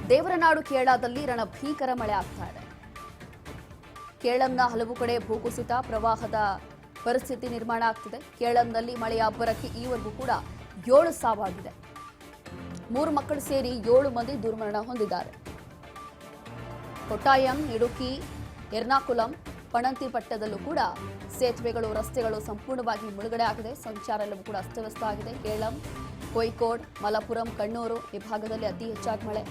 ದೇವರನಾಡು ಕೇರಳದಲ್ಲಿ ರಣಭೀಕರ ಮಳೆ ಆಗ್ತಾ ಇದೆ. ಕೇರಳಂನ ಹಲವು ಕಡೆ ಭೂಕುಸಿತ, ಪ್ರವಾಹದ ಪರಿಸ್ಥಿತಿ ನಿರ್ಮಾಣ ಆಗ್ತಿದೆ. ಕೇರಳಂನಲ್ಲಿ ಮಳೆಯ ಅಬ್ಬರಕ್ಕೆ ಈವರೆಗೂ ಕೂಡ 7 ಸಾವಾಗಿದೆ. 3 ಮಕ್ಕಳು ಸೇರಿ 7 ಮಂದಿ ದುರ್ಮರಣ ಹೊಂದಿದ್ದಾರೆ. ಕೊಟ್ಟಾಯಂ, ಇಡುಕಿ, ಎರ್ನಾಕುಲಂ, ಪಣಂತಿಪಟ್ಟದಲ್ಲೂ ಕೂಡ ಸೇತುವೆಗಳು, ರಸ್ತೆಗಳು ಸಂಪೂರ್ಣವಾಗಿ ಮುಳುಗಡೆ ಆಗಿದೆ. ಸಂಚಾರ ಎಲ್ಲವೂ ಕೂಡ ಅಸ್ತವ್ಯಸ್ತ ಆಗಿದೆ. ಕೇರಳಂ, ಕೋಯಿಕೋಡ್, ಮಲಪುರಂ, ಕಣ್ಣೂರು ಈ ಭಾಗದಲ್ಲಿ ಅತಿ ಹೆಚ್ಚಾಗಿ ಮಳೆ.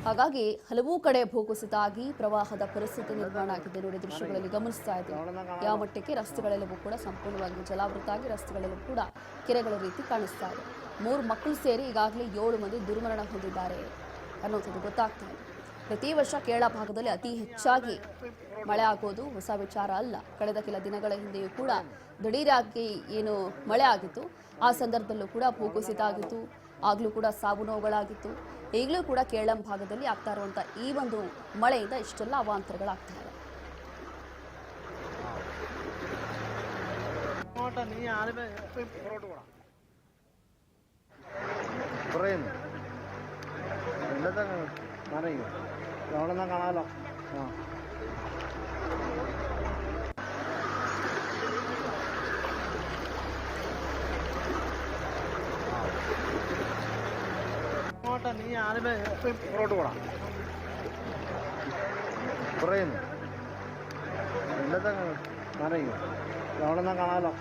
ಹಾಗಾಗಿ ಹಲವು ಕಡೆ ಭೂಕುಸಿತ ಆಗಿ ಪ್ರವಾಹದ ಪರಿಸ್ಥಿತಿ ನಿರ್ಮಾಣ ಆಗಿದೆ. ನೋಡಿ, ದೃಶ್ಯಗಳಲ್ಲಿ ಗಮನಿಸ್ತಾ ಇದ್ದೀವಿ ಯಾವ ಮಟ್ಟಕ್ಕೆ ರಸ್ತೆಗಳೆಲ್ಲವೂ ಕೂಡ ಸಂಪೂರ್ಣವಾಗಿ ಜಲಾವೃತ ಆಗಿ ರಸ್ತೆಗಳೆಲ್ಲವೂ ಕೂಡ ಕೆರೆಗಳ ರೀತಿ ಕಾಣಿಸ್ತಾ ಇದೆ. 3 ಮಕ್ಕಳು ಸೇರಿ ಈಗಾಗಲೇ 7 ಮಂದಿ ದುರ್ಮರಣ ಹೊಂದಿದ್ದಾರೆ ಅನ್ನೋದು ಗೊತ್ತಾಗ್ತಾ ಇದೆ. ಪ್ರತಿ ವರ್ಷ ಕೇರಳ ಭಾಗದಲ್ಲಿ ಅತಿ ಹೆಚ್ಚಾಗಿ ಮಳೆ ಆಗೋದು ಹೊಸ ವಿಚಾರ ಅಲ್ಲ. ಕಳೆದ ಕೆಲ ದಿನಗಳ ಹಿಂದೆಯೂ ಕೂಡ ದಿಢೀರಾಗಿ ಏನು ಮಳೆ ಆಗಿತ್ತು, ಆ ಸಂದರ್ಭದಲ್ಲೂ ಕೂಡ ಭೂಕುಸಿತ ಆಗಿತ್ತು. ಆಗಲೂ ಕೂಡ ಸಾವು ನೋವುಗಳಾಗಿತ್ತು. ಈಗಲೂ ಕೂಡ ಕೇರಳ ಭಾಗದಲ್ಲಿ ಆಗ್ತಾ ಇರುವಂಥ ಈ ಒಂದು ಮಳೆಯಿಂದ ಇಷ್ಟೆಲ್ಲ ಅವಾಂತರಗಳಾಗ್ತಾ ಇದೆ. നീ ആദ്യമേ പുറകോട്ട് പോടാ കുറയുന്നു ഇല്ലത്തെ നനയോ അവിടെ നിന്നാ കാണാലോ.